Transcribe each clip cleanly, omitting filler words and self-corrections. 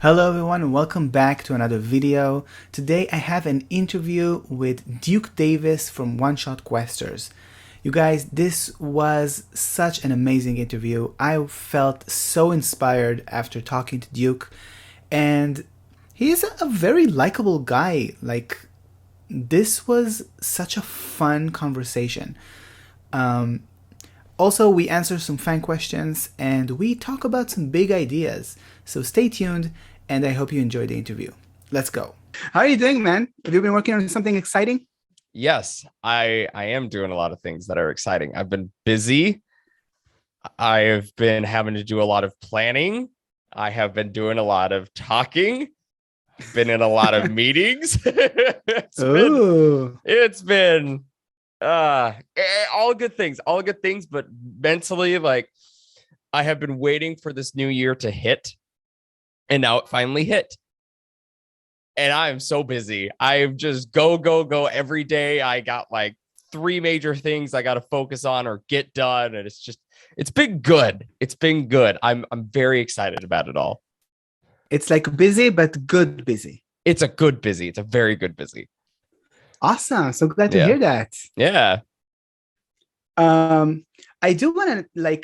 Hello everyone and welcome back to another video. Today I have an interview with Duke Davis from One Shot Questers. You guys, this was such an amazing interview. I felt so inspired after talking to Duke, and he is a very likable guy. This was such a fun conversation. Also, we answer some fan questions and we talk about some big ideas. So stay tuned, and I hope you enjoy the interview. Let's go. How are you doing, man? Have you been working on something exciting? Yes, I am doing a lot of things that are exciting. I've been busy. I've been having to do a lot of planning. I have been doing a lot of talking. Been in a lot of meetings. Oh, it's been all good things, but mentally, like, I have been waiting for this new year to hit, and now it finally hit. And I'm so busy. I'm just go every day. I got like three major things I got to focus on or get done, and it's been good. It's been good. I'm very excited about it all. it's like busy, but good busy. It's a good busy. It's a very good busy. Awesome. So glad to Yeah. hear that. Yeah. I do want to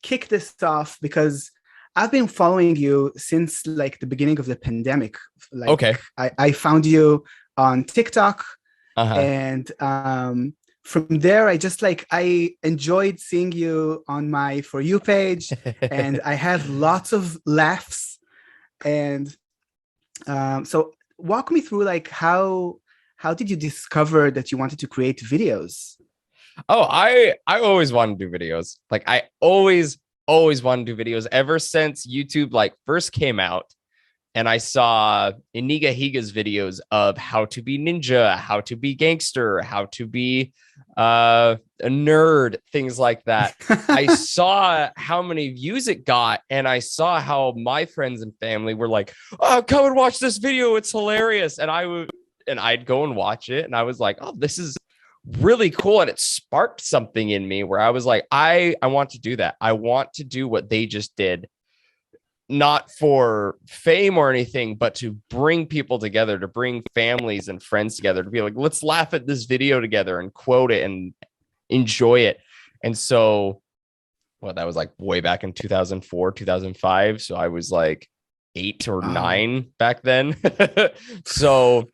kick this off because I've been following you since the beginning of the pandemic. Okay. I found you on TikTok, Uh-huh. and from there I enjoyed seeing you on my For You page, and I had lots of laughs. And so walk me through how did you discover that you wanted to create videos? Oh, I always wanted to do videos. Like, I always wanted to do videos ever since YouTube first came out, and I saw Iniga Higa's videos of how to be ninja, how to be gangster, how to be a nerd, things like that. I saw how many views it got, and I saw how my friends and family were like, "Oh, come and watch this video, it's hilarious." And I'd go and watch it, and I was like, "Oh, this is really cool." And it sparked something in me where I was like, I want to do that. I want to do what they just did, not for fame or anything, but to bring people together, to bring families and friends together, to be like, let's laugh at this video together and quote it and enjoy it. And so, well, that was like way back in 2004, 2005. So I was like 8 or 9 back then. So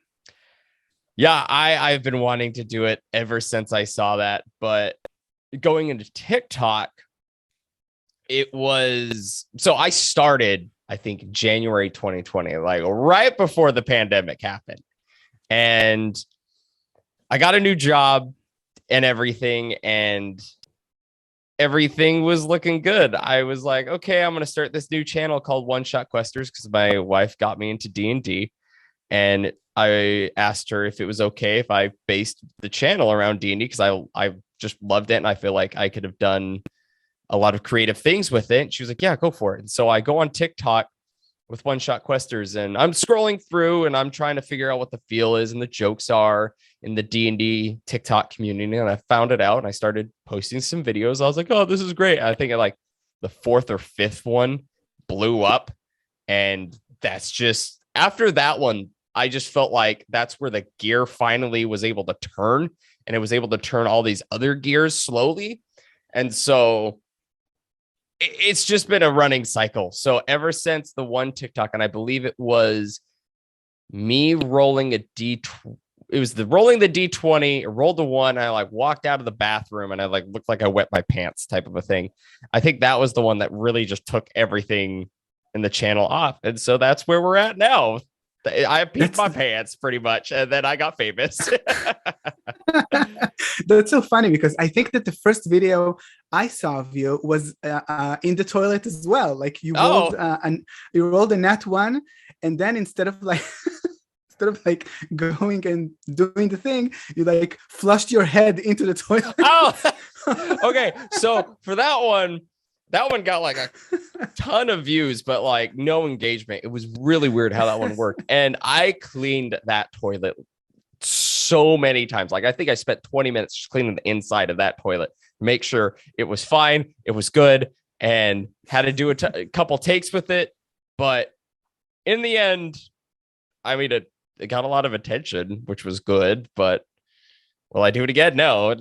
yeah, I've been wanting to do it ever since I saw that. But going into TikTok, I started, I think, January 2020, like right before the pandemic happened. And I got a new job and everything was looking good. I was like, okay, I'm going to start this new channel called One Shot Questers because my wife got me into D&D. And I asked her if it was okay if I based the channel around D&D because I just loved it, and I feel like I could have done a lot of creative things with it. And she was like, yeah, go for it. And so I go on TikTok with One Shot Questers, and I'm scrolling through and I'm trying to figure out what the feel is and the jokes are in the D&D TikTok community. And I found it out and I started posting some videos. I was like, oh, this is great. I think the 4th or 5th one blew up. And that's just after that one, I just felt like that's where the gear finally was able to turn, and it was able to turn all these other gears slowly. And so it's just been a running cycle. So ever since the one TikTok, and I believe it was me rolling a rolling the D20, I rolled the 1. I walked out of the bathroom and I looked like I wet my pants type of a thing. I think that was the one that really just took everything in the channel off. And so that's where we're at now. I peed my pants pretty much, and then I got famous. That's so funny because I think that the first video I saw of you was in the toilet as well. Like you rolled a nat 1, and then instead of going and doing the thing, you flushed your head into the toilet. Oh, okay. So for that one got a ton of views, but no engagement. It was really weird how that one worked. And I cleaned that toilet so many times. I think I spent 20 minutes just cleaning the inside of that toilet, make sure it was fine, it was good, and had to do a couple takes with it. But in the end, I mean, it got a lot of attention, which was good, but will I do it again? No.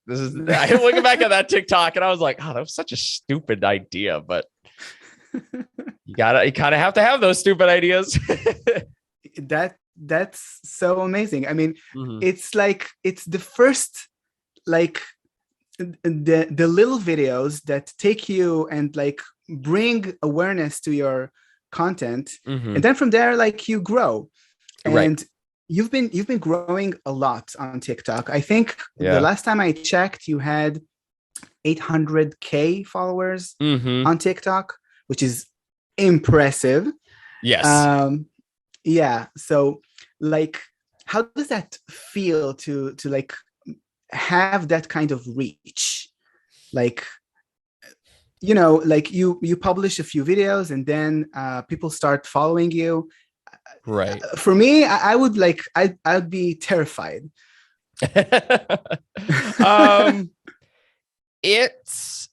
This is I looking back at that TikTok and I was like, oh, that was such a stupid idea, but you kind of have to have those stupid ideas. That's so amazing. I mean, Mhm. it's like it's the first like the little videos that take you and like bring awareness to your content, Mhm. and then from there like you grow. Right. And you've been growing a lot on TikTok. I think the Yeah. last time I checked, you had 800K followers Mhm. on TikTok, which is impressive. Yes. Yeah. So like, how does that feel to like have that kind of reach? Like, like you publish a few videos and then people start following you. Right. For me, I would like I'd be terrified. um it's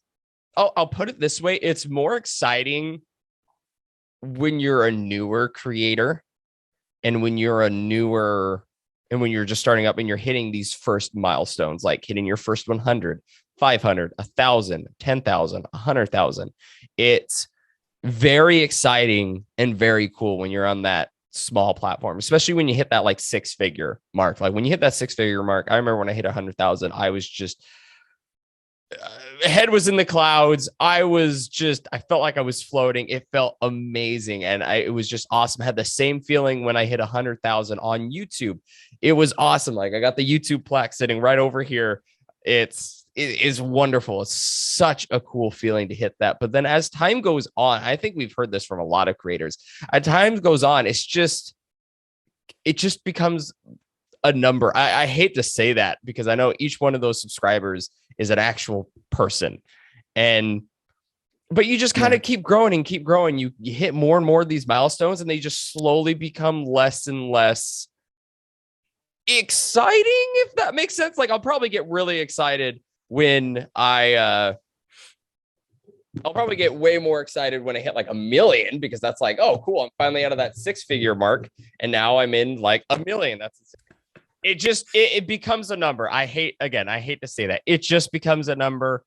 I'll put it this way, it's more exciting when you're a newer creator and when you're just starting up and you're hitting these first milestones, like hitting your first 100, 500, 1,000, 10,000, 100,000. It's very exciting and very cool when you're on that small platform, especially when you hit that like 6-figure mark. Like when you hit that 6-figure mark, I remember when I hit 100,000, I was just head was in the clouds. I felt like I was floating. It felt amazing. And it was just awesome. I had the same feeling when I hit 100,000 on YouTube. It was awesome. Like I got the YouTube plaque sitting right over here. It is wonderful. It's such a cool feeling to hit that. But then as time goes on, I think we've heard this from a lot of creators. As time goes on, it just becomes a number. I hate to say that because I know each one of those subscribers is an actual person. But you just kind of keep growing and keep growing. You hit more and more of these milestones and they just slowly become less and less exciting, if that makes sense. Like I'll probably get really excited when I'll probably get way more excited when I hit like 1 million, because that's like, oh, cool. I'm finally out of that 6-figure mark. And now I'm in like 1 million. It becomes a number. I hate to say that. It just becomes a number,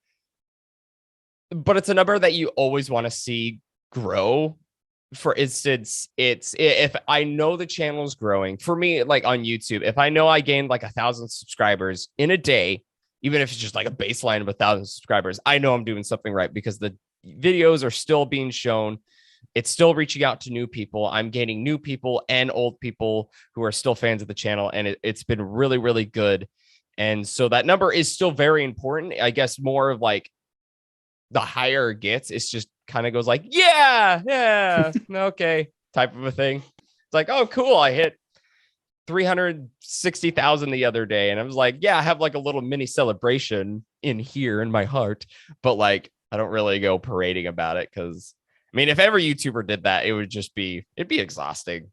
but it's a number that you always want to see grow. For instance, if I know the channel is growing, for me, like on YouTube, if I know I gained like 1,000 subscribers in a day, even if it's just like a baseline of 1,000 subscribers, I know I'm doing something right because the videos are still being shown. It's still reaching out to new people. I'm gaining new people and old people who are still fans of the channel. And it's been really, really good. And so that number is still very important. I guess more of like the higher it gets, it's just kind of goes like, yeah, okay, type of a thing. It's like, oh, cool. I hit 360,000 the other day. And I was like, yeah, I have like a little mini celebration in here in my heart. But like, I don't really go parading about it because I mean, if every YouTuber did that, it'd be exhausting.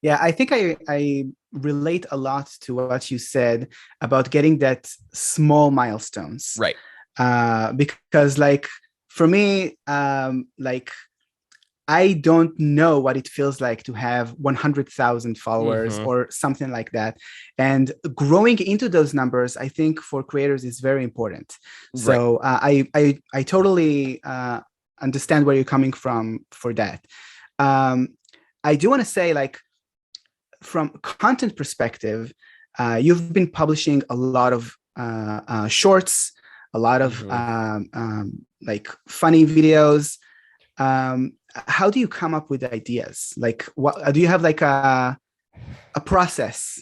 Yeah, I think I relate a lot to what you said about getting that small milestones. Right. Because like for me, like I don't know what it feels like to have 100,000 followers or something like that. And growing into those numbers, I think for creators is very important. Right. So I totally understand where you're coming from for that. I do want to say, like, from content perspective, you've been publishing a lot of shorts, a lot of like funny videos. How do you come up with ideas? Like, what do you have like a process?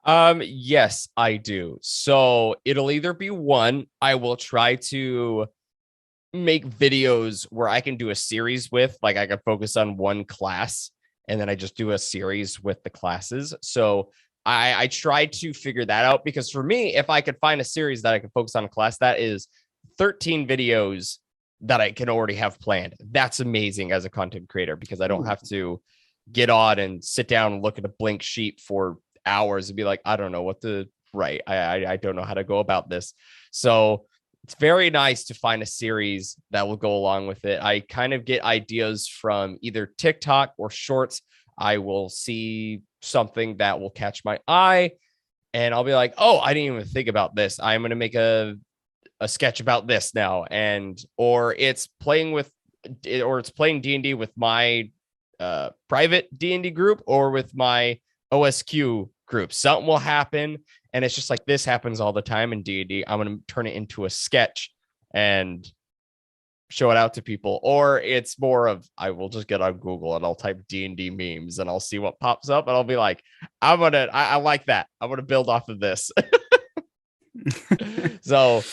Yes, I do. So it'll either be one, I will try to make videos where I can do a series with, like I can focus on one class and then I just do a series with the classes. So I try to figure that out, because for me, if I could find a series that I could focus on a class, that is 13 videos that I can already have planned. That's amazing as a content creator, because I don't have to get on and sit down and look at a blank sheet for hours and be like, I don't know what to write. I don't know how to go about this. So it's very nice to find a series that will go along with it. I kind of get ideas from either TikTok or shorts. I will see something that will catch my eye and I'll be like, oh, I didn't even think about this. I'm going to make a sketch about this now. And, or it's playing D&D with my private D&D group or with my OSQ group. Something will happen. And it's just like, this happens all the time in D&D. I'm going to turn it into a sketch and show it out to people. Or it's more of, I will just get on Google and I'll type D&D memes and I'll see what pops up. And I'll be like, I like that. I'm going to build off of this. So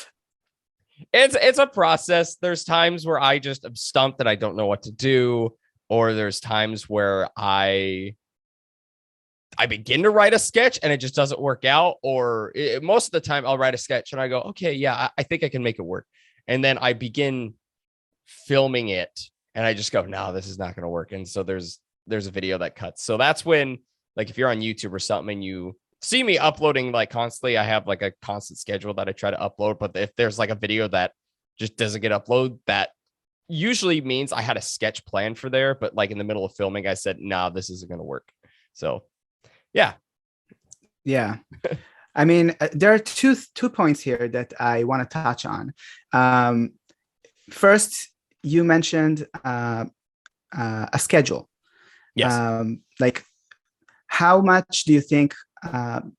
it's a process. There's times where I just am stumped and I don't know what to do. Or there's times where I begin to write a sketch and it just doesn't work out. Or most of the time I'll write a sketch and I go, okay, yeah, I think I can make it work. And then I begin filming it and I just go, no, this is not going to work. And so there's a video that cuts. So that's when, like, if you're on YouTube or something and you see me uploading like constantly, I have like a constant schedule that I try to upload. But if there's like a video that just doesn't get uploaded, that usually means I had a sketch plan for there, but like in the middle of filming, I said, no, this isn't going to work. So yeah. I mean, there are two points here that I want to touch on. First, you mentioned a schedule. Yes. Like, how much do you think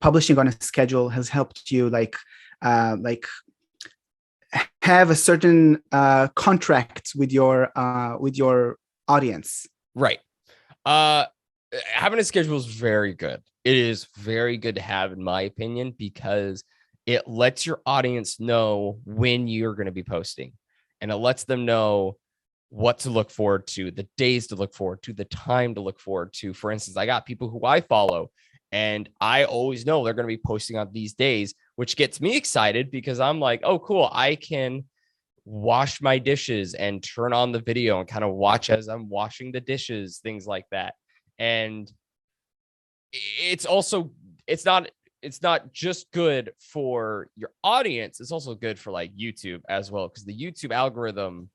publishing on a schedule has helped you, like have a certain contract with your audience? Right. Having a schedule is very good. It is very good to have, in my opinion, because it lets your audience know when you're going to be posting, and it lets them know what to look forward to, the days to look forward to, the time to look forward to. For instance, I got people who I follow and I always know they're going to be posting on these days, which gets me excited because I'm like, oh, cool. I can wash my dishes and turn on the video and kind of watch as I'm washing the dishes, things like that. And it's not just good for your audience. It's also good for like YouTube as well, because the YouTube algorithm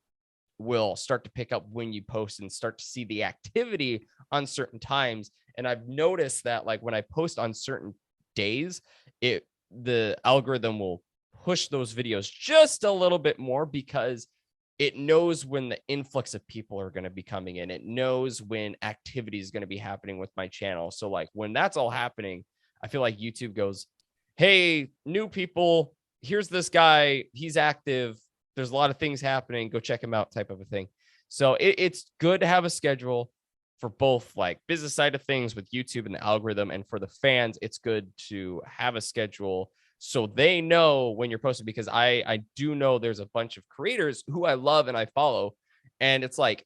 will start to pick up when you post and start to see the activity on certain times. And I've noticed that like when I post on certain days, the algorithm will push those videos just a little bit more because it knows when the influx of people are going to be coming in. It knows when activity is going to be happening with my channel. So like when that's all happening, I feel like YouTube goes, hey, new people, here's this guy. He's active. There's a lot of things happening. Go check him out, type of a thing. So it's good to have a schedule for both like business side of things with YouTube and the algorithm. And for the fans, it's good to have a schedule so they know when you're posting, because I do know there's a bunch of creators who I love and I follow. And it's like,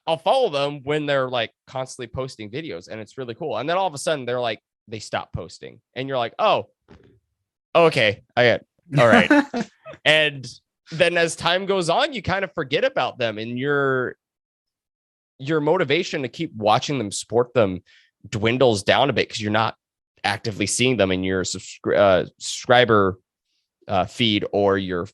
I'll follow them when they're like constantly posting videos and it's really cool. And then all of a sudden they're like, they stop posting and you're like, oh, okay. All right. And then as time goes on, you kind of forget about them and your motivation to keep watching them, support them, dwindles down a bit because you're not actively seeing them in your subscriber feed or your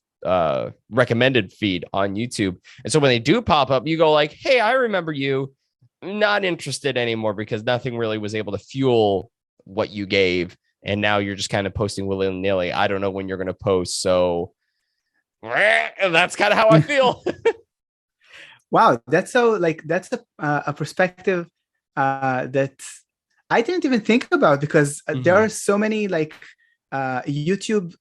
recommended feed on YouTube. And so when they do pop up, you go like, hey, I remember you. Not interested anymore because nothing really was able to fuel what you gave. And now you're just kind of posting willy-nilly. I don't know when you're going to post. So that's kind of how I feel. Wow. That's a perspective that I didn't even think about, because there are so many like YouTube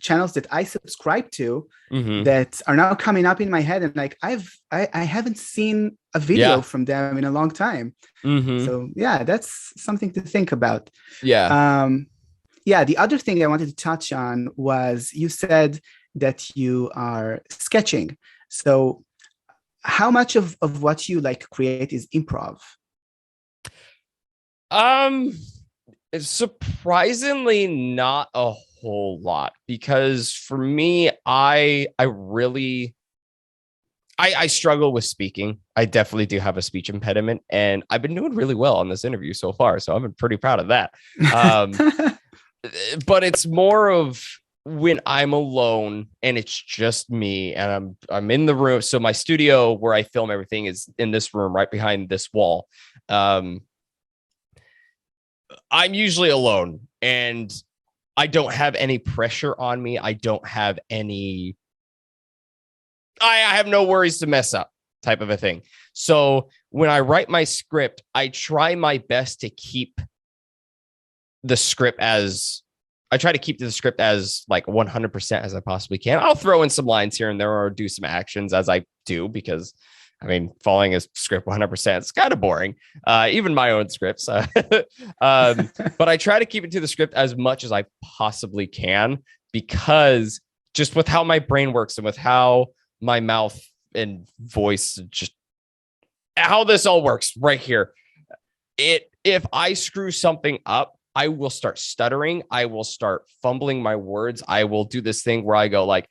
channels that I subscribe to that are now coming up in my head, and like I haven't seen a video from them in a long time. So yeah, that's something to think about. The other thing I wanted to touch on was, you said that you are sketching. So how much of what you like create is improv? Surprisingly not a whole lot, because for me, I struggle with speaking. I definitely do have a speech impediment, and I've been doing really well on this interview so far. So I've been pretty proud of that. But it's more of when I'm alone and it's just me and I'm in the room. So my studio where I film everything is in this room right behind this wall. I'm usually alone and I don't have any pressure on me. I don't have any, I have no worries to mess up type of a thing. So when I write my script, I try my best to keep the script as like 100% as I possibly can. I'll throw in some lines here and there or do some actions as I do, because I mean, following a script 100% is kind of boring. Even my own scripts. But I try to keep it to the script as much as I possibly can, because just with how my brain works and with how my mouth and voice, just how this all works right here. If I screw something up, I will start stuttering. I will start fumbling my words. I will do this thing where I go like,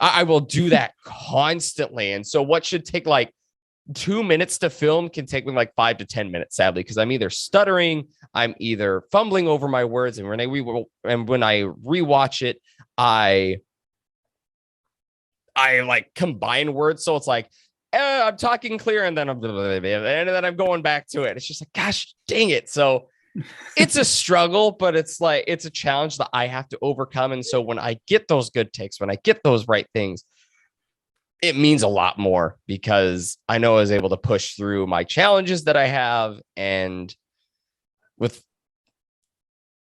I will do that constantly. And so what should take like 2 minutes to film can take me like 5 to 10 minutes, sadly, because I'm either stuttering, I'm either fumbling over my words. And when I rewatch it, I like combine words. So it's like, I'm talking clear and then I'm going back to it. It's just like, gosh, dang it. So it's a struggle, but it's like, it's a challenge that I have to overcome. And so when I get those good takes, when I get those right things, it means a lot more, because I know I was able to push through my challenges that I have. And with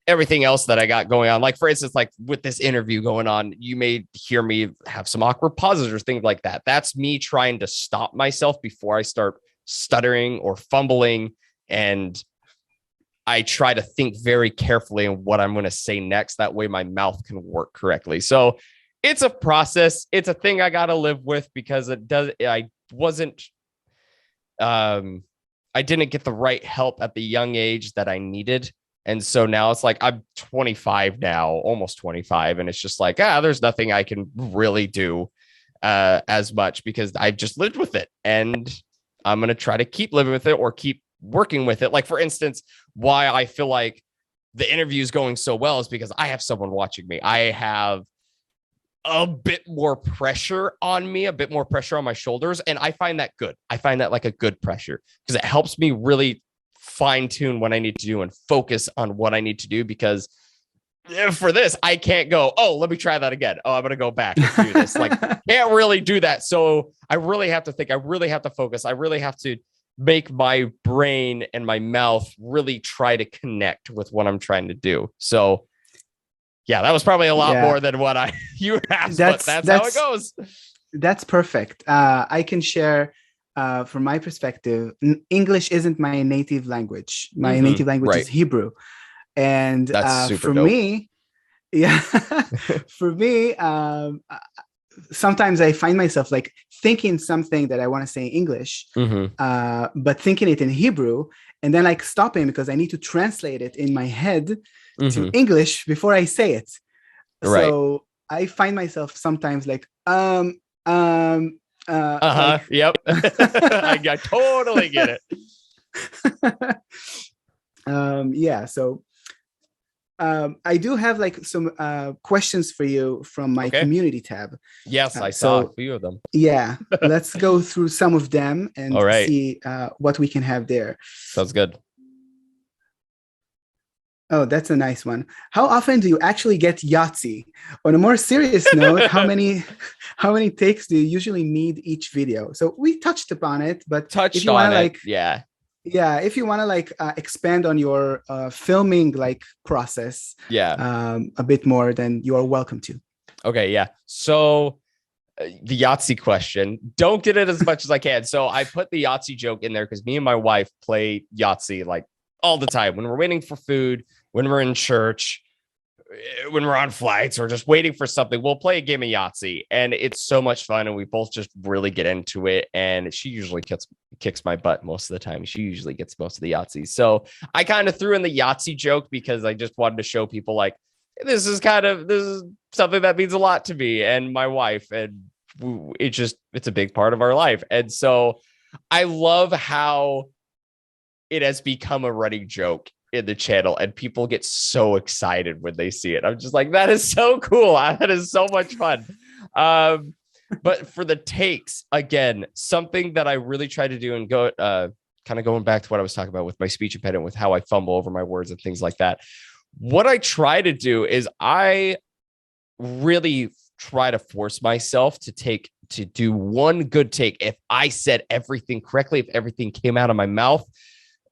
everything else that I got going on, like for instance, like with this interview going on, you may hear me have some awkward pauses or things like that. That's me trying to stop myself before I start stuttering or fumbling. And I try to think very carefully on what I'm going to say next. That way my mouth can work correctly. So it's a process. It's a thing I got to live with, because I didn't get the right help at the young age that I needed. And so now it's like, I'm 25 now, almost 25. And it's just like, there's nothing I can really do as much, because I've just lived with it. And I'm going to try to keep living with it or keep working with it. Like, for instance, why I feel like the interview is going so well is because I have someone watching me. I have a bit more pressure on me, a bit more pressure on my shoulders. And I find that good. I find that like a good pressure, because it helps me really fine tune what I need to do and focus on what I need to do. Because for this, I can't go, oh, let me try that again. Oh, I'm going to go back and do this. Like, can't really do that. So I really have to think. I really have to focus. I really have to make my brain and my mouth really try to connect with what I'm trying to do. So yeah, that was probably a lot more than what you asked, but that's how it goes. That's perfect. I can share from my perspective. English isn't my native language. My native language is Hebrew. And for dope. Me, for me, sometimes I find myself like thinking something that I want to say in English, but thinking it in Hebrew, and then like stopping because I need to translate it in my head to English before I say it. Right. So I find myself sometimes like, like, yep. I totally get it. Yeah. So I do have like some questions for you from my community tab. Yes, I saw a few of them. Yeah, let's go through some of them and see what we can have there. Sounds good. Oh, that's a nice one. How often do you actually get Yahtzee? On a more serious note, how many takes do you usually need each video? So we touched upon it, but if you want to like, if you want to like expand on your filming like process, a bit more, then you are welcome to. Okay, yeah. So the Yahtzee question, don't get it as much as I can. So I put the Yahtzee joke in there because me and my wife play Yahtzee like all the time when we're waiting for food, when we're in church, when we're on flights or just waiting for something. We'll play a game of Yahtzee, and it's so much fun, and we both just really get into it. And she usually kicks my butt most of the time. She usually gets most of the Yahtzees. So I kind of threw in the Yahtzee joke because I just wanted to show people like, this is something that means a lot to me and my wife, and it's a big part of our life. And so I love how it has become a running joke in the channel, and people get so excited when they see it. I'm just like, that is so cool. That is so much fun. But for the takes, again, something that I really try to do, and go kind of going back to what I was talking about with my speech impediment, with how I fumble over my words and things like that. What I try to do is I really try to force myself to do one good take. If I said everything correctly, if everything came out of my mouth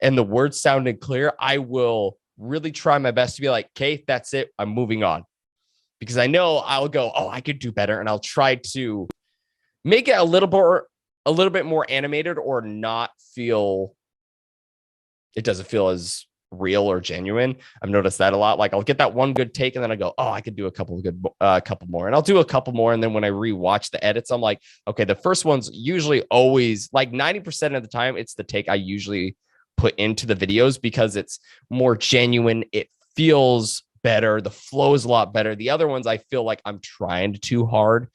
and the words sounded clear, I will really try my best to be like, okay, that's it, I'm moving on. Because I know I'll go, oh, I could do better. And I'll try to make it a little bit more animated, or not feel, it doesn't feel as real or genuine. I've noticed that a lot. Like, I'll get that one good take and then I go, oh, I could do a couple more, and I'll do a couple more. And then when I rewatch the edits, I'm like, okay, the first one's usually always, like 90% of the time, it's the take I usually put into the videos, because it's more genuine. It feels better. The flow is a lot better. The other ones, I feel like I'm trying too hard,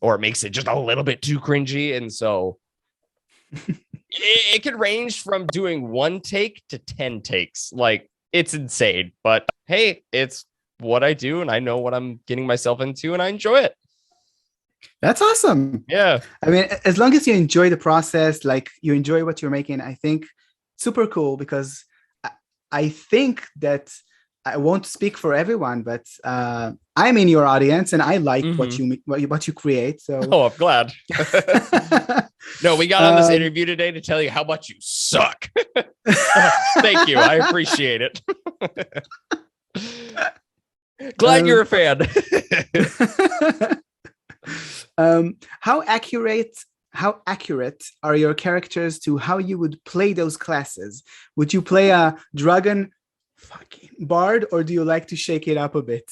or it makes it just a little bit too cringy. And so it could range from doing one take to 10 takes. Like, it's insane, but hey, it's what I do, and I know what I'm getting myself into, and I enjoy it. That's awesome. Yeah. I mean, as long as you enjoy the process, like you enjoy what you're making, I think super cool, because I think that, I won't speak for everyone, but I'm in your audience and I like what you create. So, oh, I'm glad. No, we got on this interview today to tell you how much you suck. Thank you. I appreciate it. Glad you're a fan. How accurate are your characters to how you would play those classes? Would you play a dragon fucking bard, or do you like to shake it up a bit?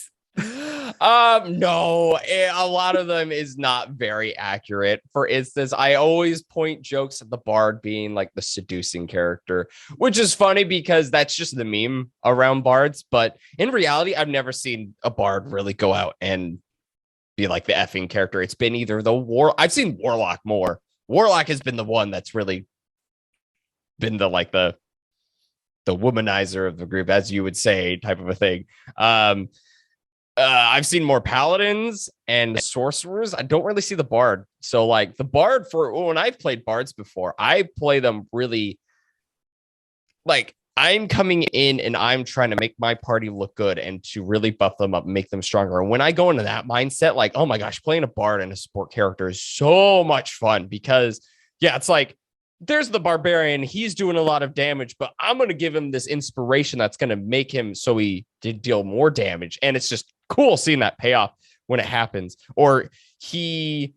No, a lot of them is not very accurate. For instance, I always point jokes at the bard being like the seducing character, which is funny because that's just the meme around bards. But in reality, I've never seen a bard really go out and be like the effing character. It's been either I've seen warlock more. Warlock has been the one that's really been the womanizer of the group, as you would say, type of a thing. I've seen more paladins and sorcerers. I don't really see the bard. So like the bard, when I've played bards before, I play them really like I'm coming in and I'm trying to make my party look good and to really buff them up and make them stronger. And when I go into that mindset, like, oh my gosh, playing a bard and a support character is so much fun, because yeah, it's like, there's the barbarian. He's doing a lot of damage, but I'm going to give him this inspiration that's going to make him so he did deal more damage. And it's just cool seeing that payoff when it happens. Or the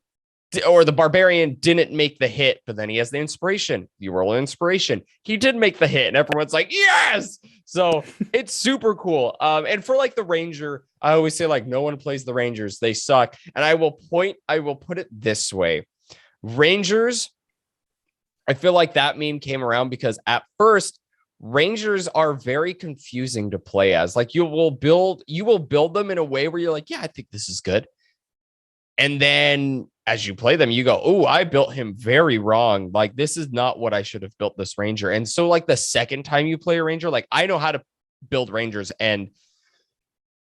barbarian didn't make the hit, but then he has the inspiration. You roll an inspiration. He did make the hit, and everyone's like, yes. So it's super cool. And for like the ranger, I always say like, no one plays the rangers. They suck. And I will put it this way. Rangers, I feel like that meme came around because at first rangers are very confusing to play as. Like you will build them in a way where you're like, yeah, I think this is good. And then as you play them, you go, oh, I built him very wrong. Like, this is not what I should have built this ranger. And so like the second time you play a ranger, like I know how to build rangers. And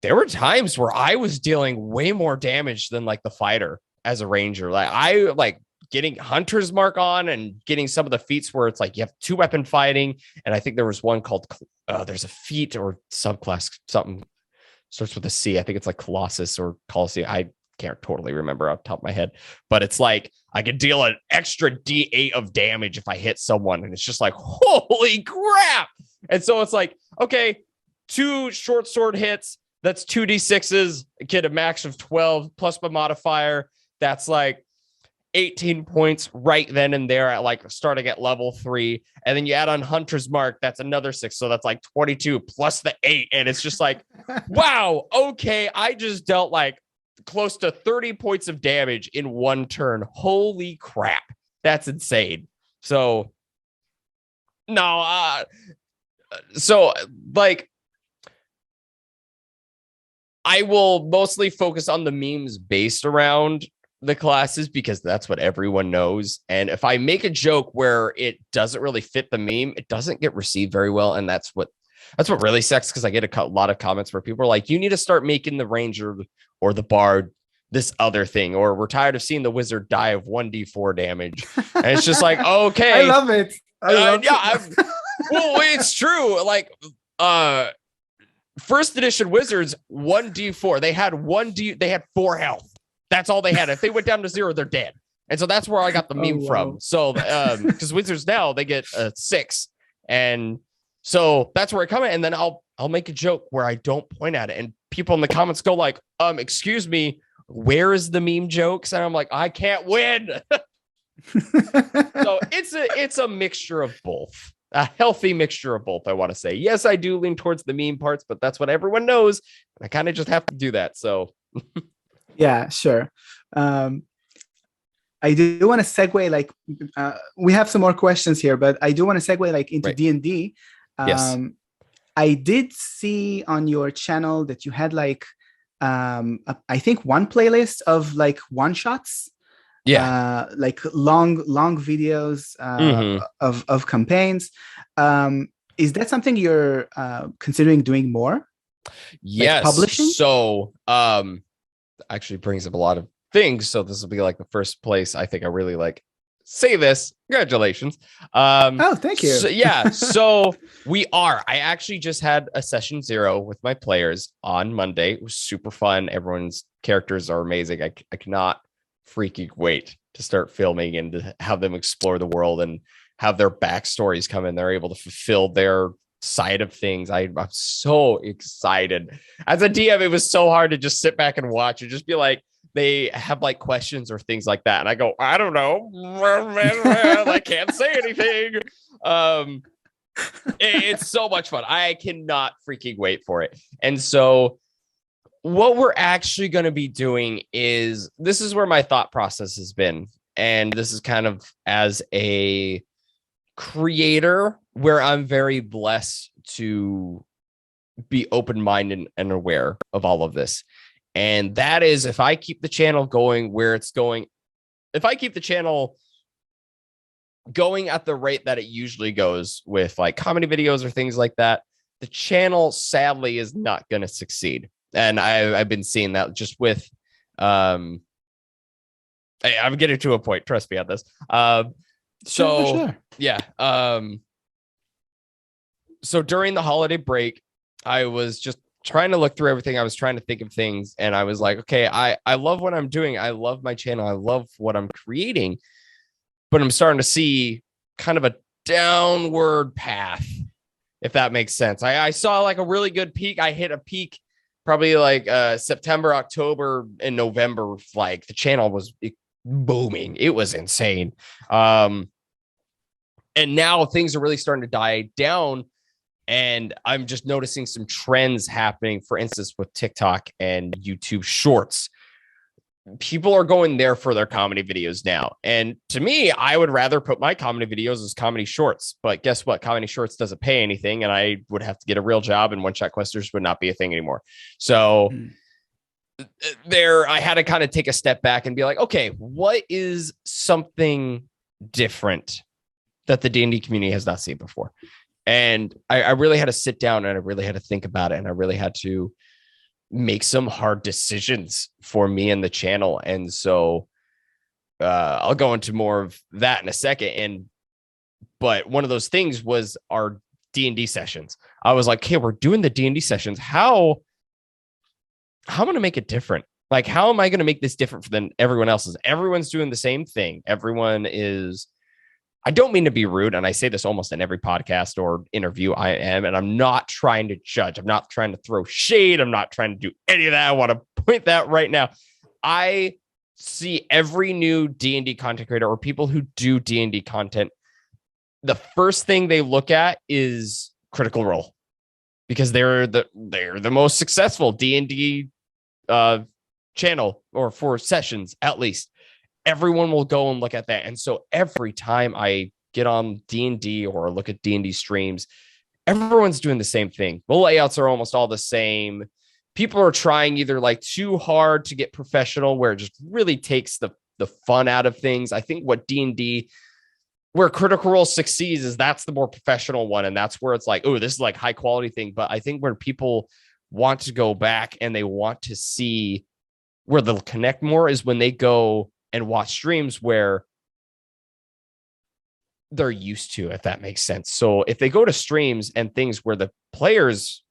there were times where I was dealing way more damage than like the fighter as a ranger. Like I like getting hunter's mark on and getting some of the feats where it's like you have 2-weapon fighting. And I think there was one called, there's a feat or subclass, something starts with a C. I think it's like Colossus or Colosseum. I can't totally remember off the top of my head, but it's like I could deal an extra D8 of damage if I hit someone. And it's just like, holy crap. And so it's like, okay, 2 short sword hits. That's 2d6s, get a max of 12 plus my modifier. That's like 18 points right then and there at like starting at level 3. And then you add on Hunter's Mark, that's another 6. So that's like 22 plus the 8. And it's just like, wow, okay, I just dealt like close to 30 points of damage in one turn. Holy crap. That's insane. So no, so like I will mostly focus on the memes based around the classes because that's what everyone knows. And if I make a joke where it doesn't really fit the meme, it doesn't get received very well. And that's what That's what really sucks, because I get a lot of comments where people are like, you need to start making the ranger or the bard this other thing, or we're tired of seeing the wizard die of 1d4 damage. And it's just like, okay. I love it. Well, it's true. Like, first edition wizards, 1d4. They had 4 health. That's all they had. If they went down to 0, they're dead. And so that's where I got the meme from. So, because wizards now they get 6, and so that's where I come in. And then I'll make a joke where I don't point at it, and people in the comments go like, excuse me, where is the meme jokes? And I'm like, I can't win. So it's a mixture of both. A healthy mixture of both, I want to say. Yes, I do lean towards the meme parts, but that's what everyone knows. I kind of just have to do that. So yeah, sure. I do want to segue, like, we have some more questions here, but I do want to segue like into D&D. Yes. I did see on your channel that you had like, I think one playlist of like one-shots. Yeah. Like long videos of campaigns. Is that something you're considering doing more? Yes. Like publishing? So actually brings up a lot of things. So this will be like the first place I think I really like say this. Congratulations. Oh, thank you. So, yeah. So I actually just had a session 0 with my players on Monday. It was super fun. Everyone's characters are amazing. I cannot freaking wait to start filming and to have them explore the world and have their backstories come in. They're able to fulfill their side of things. I'm so excited. As a DM, it was so hard to just sit back and watch and just be like, they have like questions or things like that. And I go, I don't know. I can't say anything. It's so much fun. I cannot freaking wait for it. And so what we're actually going to be doing is, this is where my thought process has been. And this is kind of as a creator where I'm very blessed to be open-minded and aware of all of this. And that is, if I keep the channel going where it's going, if I keep the channel going at the rate that it usually goes with like comedy videos or things like that, the channel sadly is not going to succeed. And I've been seeing that just with, I'm getting to a point, trust me on this. Sure. Yeah. So during the holiday break, I was just trying to look through everything. I was trying to think of things, and I was like, okay, I love what I'm doing. I love my channel. I love what I'm creating, but I'm starting to see kind of a downward path, if that makes sense. I saw like a really good peak. I hit a peak probably like September, October, and November. Like the channel was booming. It was insane. And now things are really starting to die down. And I'm just noticing some trends happening, for instance, with TikTok and YouTube Shorts. People are going there for their comedy videos now. And to me, I would rather put my comedy videos as comedy shorts. But guess what? Comedy shorts doesn't pay anything, and I would have to get a real job, and one-shot questers would not be a thing anymore. So I had to kind of take a step back and be like, okay, what is something different that the D&D community has not seen before? And I really had to sit down and I really had to think about it. And I really had to make some hard decisions for me and the channel. And so I'll go into more of that in a second. But one of those things was our D&D sessions. I was like, okay, we're doing the D&D sessions. How am I going to make it different? Like, how am I going to make this different than everyone else's? Everyone's doing the same thing. Everyone is, I don't mean to be rude, and I say this almost in every podcast or interview I am, and I'm not trying to judge. I'm not trying to throw shade. I'm not trying to do any of that. I want to point that right now. I see every new D&D content creator or people who do D&D content, the first thing they look at is Critical Role, because they're the most successful D&D channel, or for sessions at least. Everyone will go and look at that. And so every time I get on D&D or look at D&D streams, everyone's doing the same thing. The layouts are almost all the same. People are trying either like too hard to get professional, where it just really takes the fun out of things. I think what where Critical Role succeeds is that's the more professional one. And that's where it's like, oh, this is like high quality thing. But I think where people want to go back and they want to see where they'll connect more is when they go and watch streams where they're used to, if that makes sense. So if they go to streams and things where the players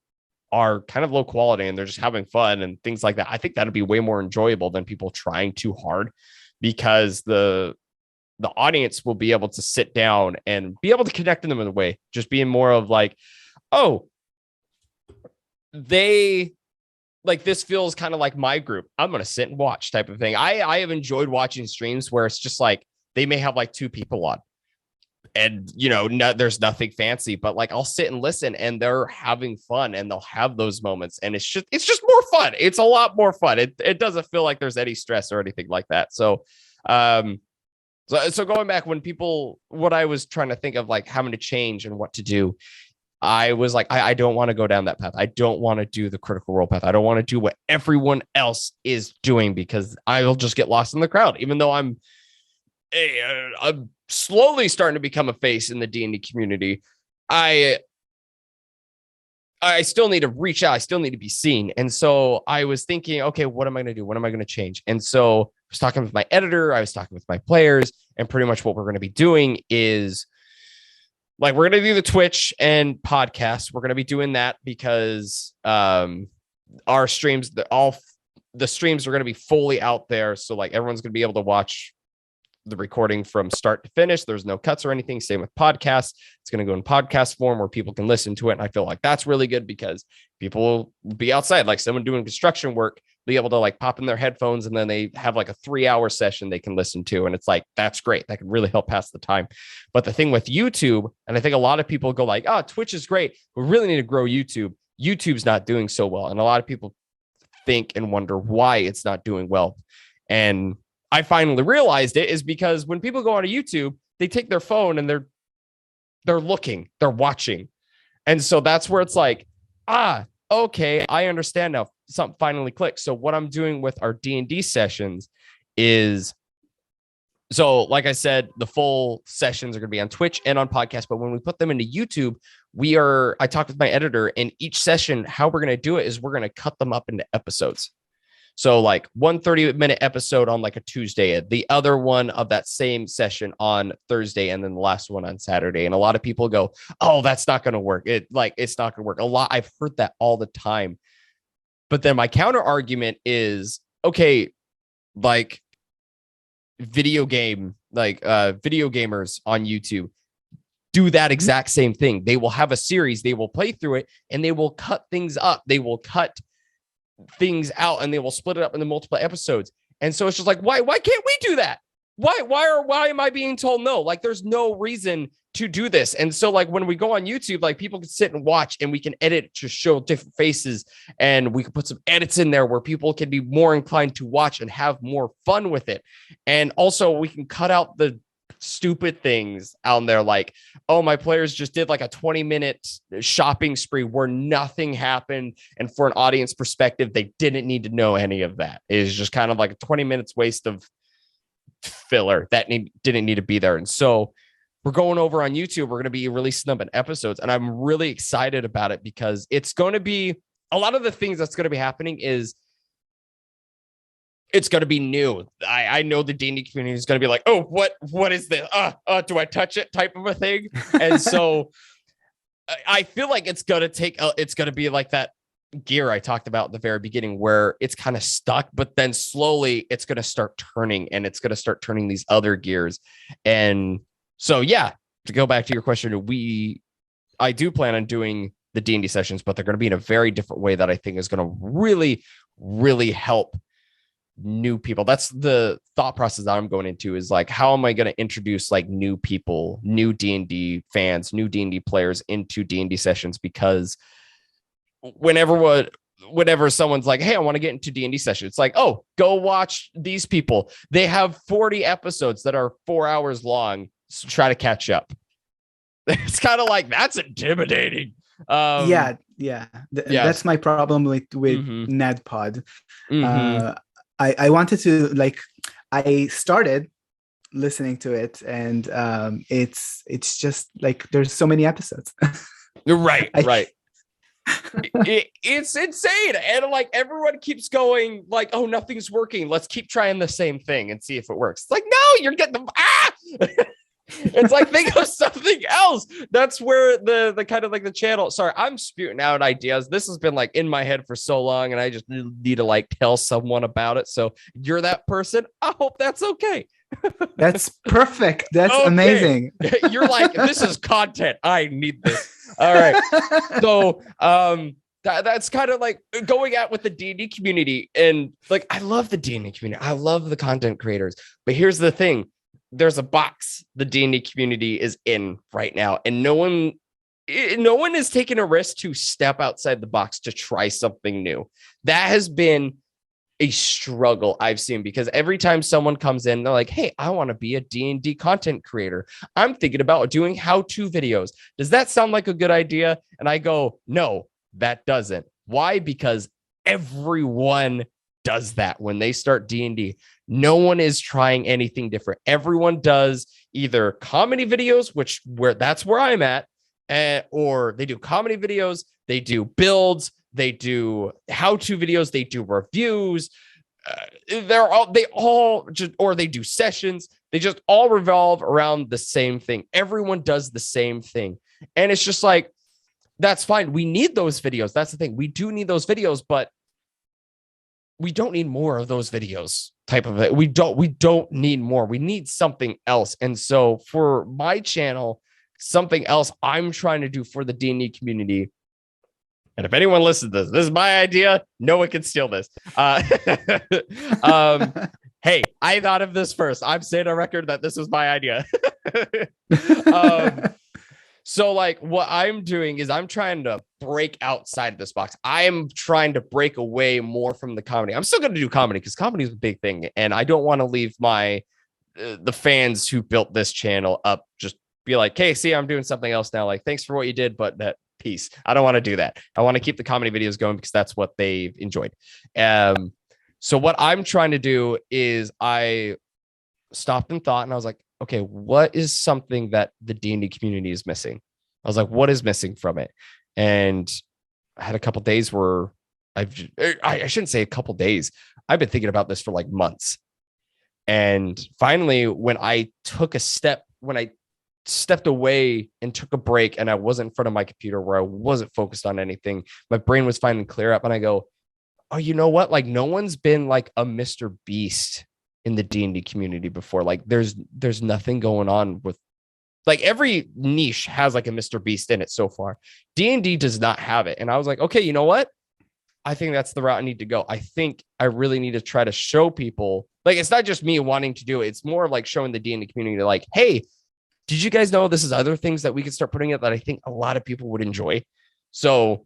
are kind of low quality and they're just having fun and things like that, I think that'd be way more enjoyable than people trying too hard, because the audience will be able to sit down and be able to connect to them in a way, just being more of like, oh, they like, this feels kind of like my group. I'm going to sit and watch type of thing. I have enjoyed watching streams where it's just like, they may have like 2 people on and, you know, there's nothing fancy, but like, I'll sit and listen and they're having fun and they'll have those moments. And it's just more fun. It's a lot more fun. It doesn't feel like there's any stress or anything like that. So, so going back what I was trying to think of, like having to change and what to do, I was like, I don't want to go down that path. I don't want to do the Critical Role path. I don't want to do what everyone else is doing, because I'll just get lost in the crowd, even though I'm slowly starting to become a face in the D&D community. I still need to reach out. I still need to be seen. And so I was thinking, okay, what am I going to do? What am I going to change? And so I was talking with my editor. I was talking with my players, and pretty much what we're going to be doing is like, we're going to do the Twitch and podcast. We're going to be doing that because our streams, the streams are going to be fully out there. So like, everyone's going to be able to watch the recording from start to finish. There's no cuts or anything. Same with podcasts. It's going to go in podcast form where people can listen to it. And I feel like that's really good, because people will be outside, like someone doing construction work, be able to like pop in their headphones, and then they have like a 3-hour session they can listen to. And it's like, that's great. That can really help pass the time. But the thing with YouTube, and I think a lot of people go like, oh, Twitch is great. We really need to grow YouTube. YouTube's not doing so well. And a lot of people think and wonder why it's not doing well. And I finally realized it is because when people go onto YouTube, they take their phone and they're looking, they're watching. And so that's where it's like, okay, I understand now. Something finally clicked. So what I'm doing with our D&D sessions is, so like I said, the full sessions are going to be on Twitch and on podcast. But when we put them into YouTube, I talked with my editor, and each session, how we're going to do it is we're going to cut them up into episodes. So like 1 30-minute episode on like a Tuesday, the other one of that same session on Thursday, and then the last one on Saturday. And a lot of people go, oh, that's not going to work. It's not going to work. I've heard that all the time. But then my counter argument is, okay, like video gamers on YouTube do that exact same thing. They will have a series, they will play through it, and they will cut things up. They will cut things out, and they will split it up into multiple episodes. And so it's just like, why can't we do that? Why am I being told no? Like, there's no reason to do this. And so like, when we go on YouTube, like, people can sit and watch, and we can edit to show different faces, and we can put some edits in there where people can be more inclined to watch and have more fun with it. And also we can cut out the stupid things out there, like, oh, my players just did like a 20-minute shopping spree where nothing happened, and for an audience perspective, they didn't need to know any of that. It is just kind of like a 20 minutes waste of filler that didn't need to be there. And so we're going over on YouTube, we're going to be releasing them in episodes, and I'm really excited about it, because it's going to be a lot of the things that's going to be happening is it's going to be new. I know the D&D community is going to be like, oh, what is this? Do I touch it type of a thing? And so I feel like it's going to be like that gear I talked about at the very beginning, where it's kind of stuck, but then slowly it's going to start turning, and it's going to start turning these other gears. And so, yeah, to go back to your question, I do plan on doing the D&D sessions, but they're going to be in a very different way that I think is going to really, really help new people. That's the thought process that I'm going into, is like, how am I going to introduce like new people, new D&D fans, new D&D players into D&D sessions? Because whenever someone's like, hey, I want to get into D&D session, it's like, oh, go watch these people. They have 40 episodes that are 4 hours long. So try to catch up. It's kind of like, that's intimidating. That's my problem with NedPod. Mm-hmm. I wanted to, like, I started listening to it, and it's just like there's so many episodes. Right, I, right. It's insane, and like everyone keeps going like, oh, nothing's working, let's keep trying the same thing and see if it works. It's like, no, you're getting the it's like, think of something else. That's where the kind of like the channel, sorry, I'm spewing out ideas. This has been like in my head for so long, and I just need to like tell someone about it. So you're that person. I hope that's okay. that's perfect. That's Okay. Amazing. You're like, this is content, I need this. All right. So that's kind of like going out with the D&D community, and like I love the D&D community, I love the content creators, but here's the thing, there's a box the D&D community is in right now, and no one is taking a risk to step outside the box to try something new. That has been a struggle I've seen, because every time someone comes in, they're like, hey, I want to be a D&D content creator, I'm thinking about doing how-to videos, does that sound like a good idea? And I go, no, that doesn't. Why? Because everyone does that when they start D&D. No one is trying anything different. Everyone does either comedy videos, that's where I'm at, or they do comedy videos, they do builds, they do how-to videos, they do reviews. They do sessions. They just all revolve around the same thing. Everyone does the same thing. And it's just like, that's fine. We need those videos. That's the thing. We do need those videos, but we don't need more of those videos type of it. We don't need more. We need something else. And so for my channel, something else I'm trying to do for the D&D community, and if anyone listens to this is my idea, no one can steal this. Hey, I thought of this first. I'm saying on record that this was my idea. So like what I'm doing is I'm trying to break outside of this box. I'm trying to break away more from the comedy. I'm still going to do comedy because comedy is a big thing. And I don't want to leave the fans who built this channel up, just be like, hey, see, I'm doing something else now. Like, thanks for what you did, but that peace. I don't want to do that. I want to keep the comedy videos going because that's what they've enjoyed. So what I'm trying to do is I stopped and thought, and I was like, okay, what is something that the D&D community is missing? I was like, what is missing from it? And I had a couple days where I shouldn't say a couple days. I've been thinking about this for like months. And finally, when I stepped away and took a break, and I wasn't in front of my computer where I wasn't focused on anything, my brain was finally clear up, and I go, oh, you know what? Like, no one's been like a Mr. Beast in the D&D community before. Like there's nothing going on with, like, every niche has like a Mr. Beast in it so far. D&D does not have it. And I was like, okay, you know what? I think that's the route I need to go. I think I really need to try to show people, like, it's not just me wanting to do it. It's more like showing the D&D community, like, hey, did you guys know this is other things that we could start putting up that I think a lot of people would enjoy? So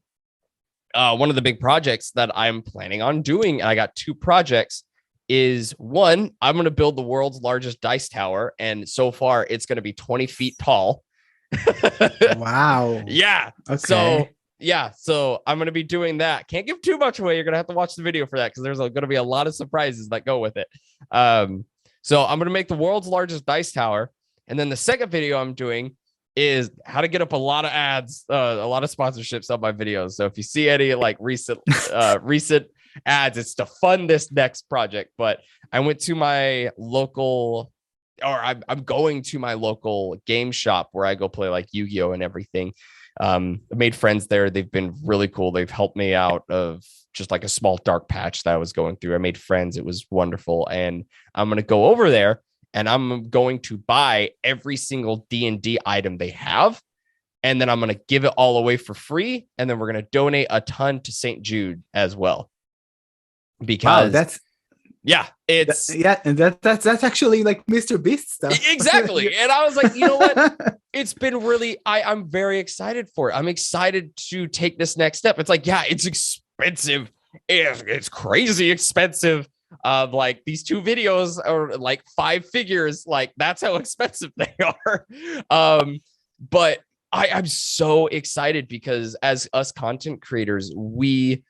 one of the big projects that I'm planning on doing, and I got two projects, is one, I'm going to build the world's largest dice tower. And so far it's going to be 20 feet tall. Wow. Yeah. Okay. So I'm going to be doing that. Can't give too much away. You're going to have to watch the video for that, because there's going to be a lot of surprises that go with it. So I'm going to make the world's largest dice tower. And then the second video I'm doing is how to get up a lot of ads, a lot of sponsorships on my videos. So if you see any like recent ads, it's to fund this next project. But I went to my local, or I'm going to my local game shop where I go play like Yu-Gi-Oh and everything. I made friends there. They've been really cool. They've helped me out of just like a small dark patch that I was going through. I made friends. It was wonderful. And I'm going to go over there, and I'm going to buy every single D&D item they have. And then I'm going to give it all away for free. And then we're going to donate a ton to St. Jude as well. Because that's actually like Mr. Beast stuff. Exactly. And I was like, you know what? It's been really, I'm very excited for it. I'm excited to take this next step. It's like, yeah, it's expensive. It's crazy expensive. Like these two videos are like 5 figures. Like that's how expensive they are. But I'm so excited because as us content creators, we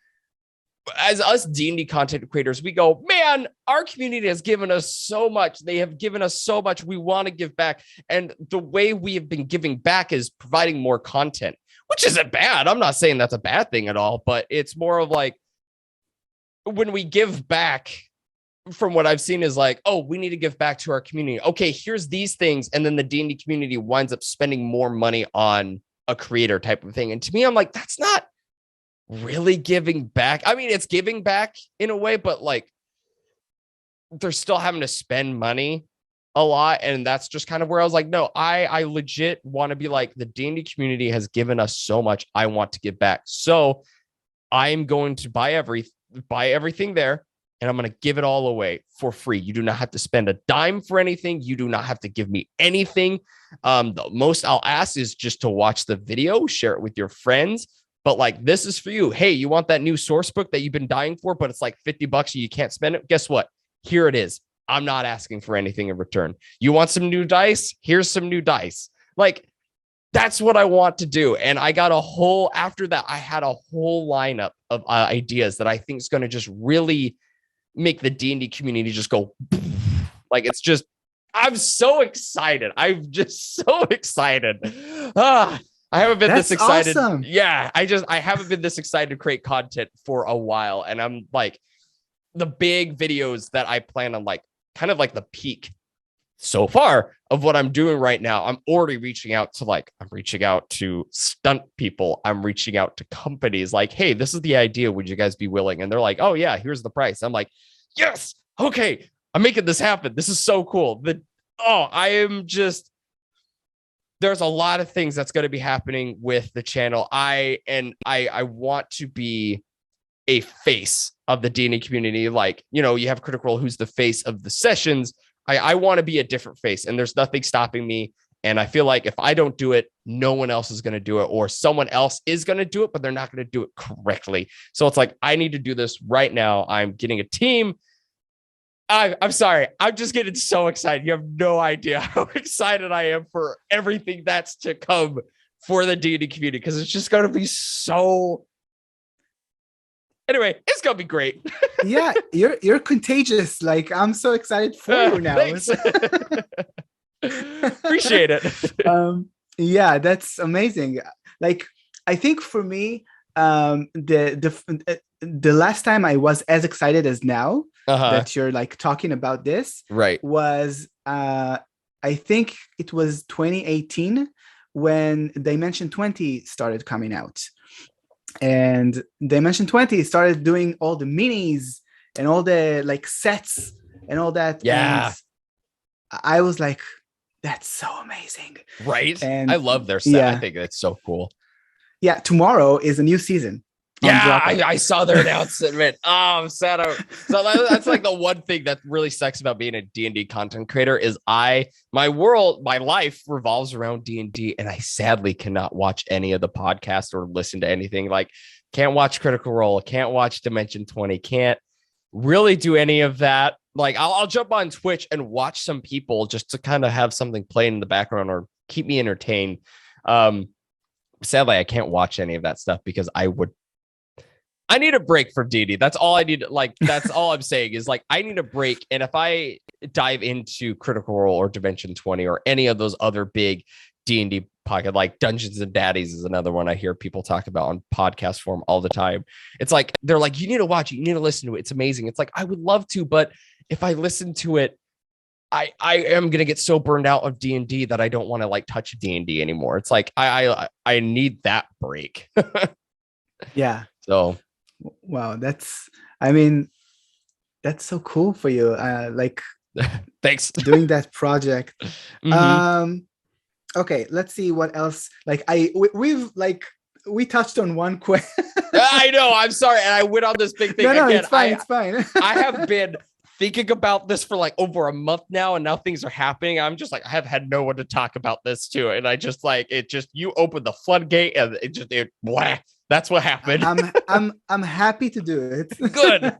as us D&D content creators, we go, man, our community has given us so much. They have given us so much. We want to give back. And the way we have been giving back is providing more content, which isn't bad. I'm not saying that's a bad thing at all, but it's more of like when we give back, from what I've seen is like, oh, we need to give back to our community. Okay, here's these things. And then the D&D community winds up spending more money on a creator type of thing. And to me, I'm like, that's not really giving back. I mean, it's giving back in a way, but like they're still having to spend money a lot. And that's just kind of where I was like, no, I legit want to be like, the D&D community has given us so much. I want to give back. So I'm going to buy everything there, and I'm going to give it all away for free. You do not have to spend a dime for anything. You do not have to give me anything. The most I'll ask is just to watch the video, share it with your friends. But like, this is for you. Hey, you want that new source book that you've been dying for, but it's like $50 and you can't spend it? Guess what? Here it is. I'm not asking for anything in return. You want some new dice? Here's some new dice. Like, that's what I want to do. And I got after that, I had a whole lineup of ideas that I think is going to just really make the D&D community just go like, it's just, I'm so excited. I'm just so excited. I haven't been this excited. Awesome. Yeah, I haven't been this excited to create content for a while. And I'm like, the big videos that I plan on, like kind of like the peak so far of what I'm doing right now. I'm already reaching out to stunt people. I'm reaching out to companies like, hey, this is the idea. Would you guys be willing? And they're like, oh yeah, here's the price. I'm like, yes. Okay. I'm making this happen. This is so cool. There's a lot of things that's going to be happening with the channel. I want to be a face of the D&D community. Like, you have Critical Role, who's the face of the sessions. I want to be a different face, and there's nothing stopping me. And I feel like if I don't do it, no one else is going to do it, or someone else is going to do it, but they're not going to do it correctly. So it's like, I need to do this right now. I'm getting a team. I'm sorry. I'm just getting so excited. You have no idea how excited I am for everything that's to come for the D&D community, because it's just going to be so. Anyway, it's going to be great. Yeah, you're contagious. Like, I'm so excited for you now. Appreciate it. Yeah, that's amazing. Like, I think for me, the last time I was as excited as now that you're like talking about this, right, was I think it was 2018 when Dimension 20 started coming out. And Dimension 20 started doing all the minis and all the like sets and all that. Yeah. And I was like, that's so amazing. Right. And I love their set. Yeah. I think that's so cool. Yeah. Tomorrow is a new season. Yeah. I saw their announcement. Oh, I'm sad. So that's like the one thing that really sucks about being a D&D content creator is my life revolves around D&D, and I sadly cannot watch any of the podcasts or listen to anything. Like, can't watch Critical Role, can't watch Dimension 20, can't really do any of that. Like, I'll jump on Twitch and watch some people just to kind of have something playing in the background or keep me entertained. Sadly, I can't watch any of that stuff because I need a break from D&D. That's all I need. Like, that's all I'm saying is, like, I need a break. And if I dive into Critical Role or Dimension 20 or any of those other big D&D pocket, like Dungeons and Daddies is another one I hear people talk about on podcast form all the time. It's like, they're like, you need to watch it. You need to listen to it. It's amazing. It's like, I would love to, but if I listen to it, I am going to get so burned out of D&D that I don't want to like touch D&D anymore. It's like, I need that break. Yeah. So. Wow, that's so cool for you. Like, thanks doing that project. Mm-hmm. Okay, let's see what else. Like, we touched on one question. I know. I'm sorry, and I went on this big thing. No, again, it's fine. It's fine. I have been thinking about this for like over a month now, and now things are happening. I'm just like, I have had no one to talk about this to, and I just like it. Just you opened the floodgate, and it blah. That's what happened. I'm happy to do it. Good.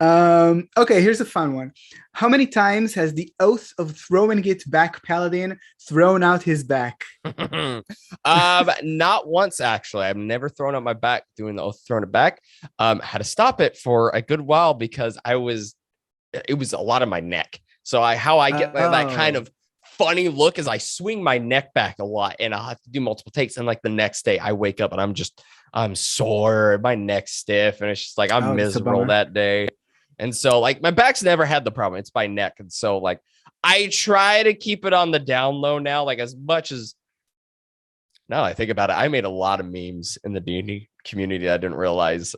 Okay, here's a fun one. How many times has the oath of throwing it back paladin thrown out his back? Not once actually. I've never thrown up my back doing the oath throwing it back. Had to stop it for a good while because it was a lot of my neck. So how I get that kind of funny look is I swing my neck back a lot and I'll have to do multiple takes. And like the next day I wake up and I'm sore, my neck's stiff, and it's just like I'm miserable that day. And so like my back's never had the problem. It's my neck. And so like I try to keep it on the down low now, like as much as now I think about it, I made a lot of memes in the D&D community I didn't realize.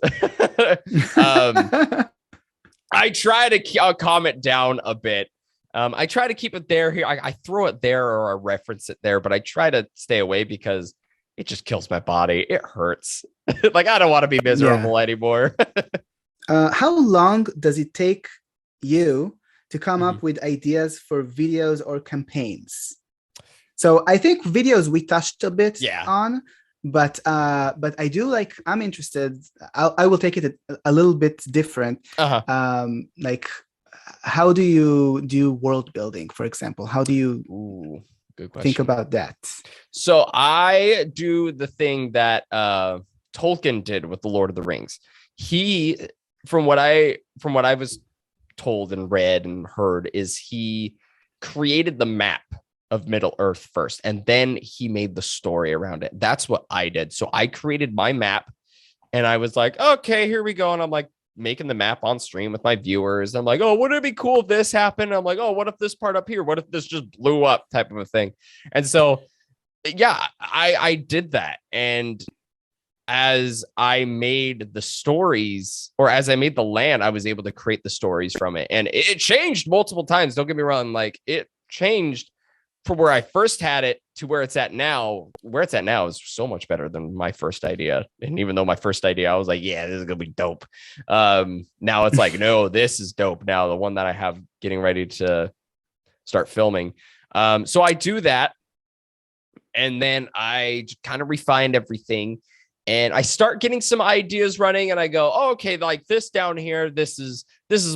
I try to calm it down a bit. I try to keep it there here. I throw it there or I reference it there, but I try to stay away because it just kills my body. It hurts. Like, I don't want to be miserable anymore. How long does it take you to come up with ideas for videos or campaigns? So I think videos we touched a bit on, but I do like, I'm interested. I will take it a little bit different. Like, how do you do world building, for example? How do you think about that? So I do the thing that Tolkien did with the Lord of the Rings. He, from what I was told and read and heard, is he created the map of Middle Earth first, and then he made the story around it. That's what I did. So I created my map, and I was like, okay, here we go. And I'm like making the map on stream with my viewers. I'm like, oh, wouldn't it be cool if this happened? I'm like, oh, what if this part up here? What if this just blew up? Type of a thing. And so, yeah, I did that. And as I made the stories, or as I made the land, I was able to create the stories from it. And it changed multiple times. Don't get me wrong. Like, it changed from where I first had it to where it's at now. Where it's at now is so much better than my first idea. And even though my first idea, I was like, yeah, this is going to be dope. Now it's like, no, this is dope. Now the one that I have getting ready to start filming. So I do that. And then I kind of refined everything. And I start getting some ideas running, and I go, oh, okay, like this down here, this is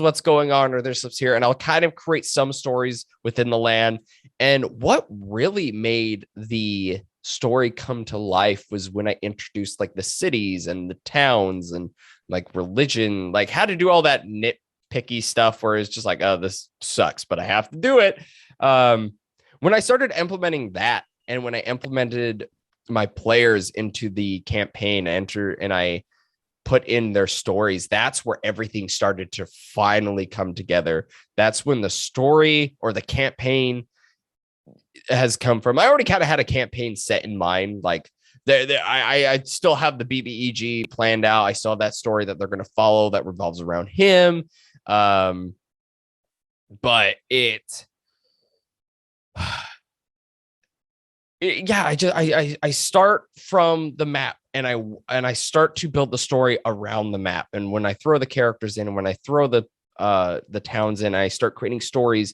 what's going on, or there's stuff here. And I'll kind of create some stories within the land. And what really made the story come to life was when I introduced like the cities and the towns and like religion, like how to do all that nitpicky stuff where it's just like, oh, this sucks, but I have to do it. When I started implementing that, and when I implemented my players into the campaign, and I put in their stories, that's where everything started to finally come together. That's when the story or the campaign has come from. I already kind of had a campaign set in mind. Like I still have the BBEG planned out. I still have that story that they're going to follow that revolves around him. But I start from the map, and I start to build the story around the map. And when I throw the characters in, and when I throw the towns in, I start creating stories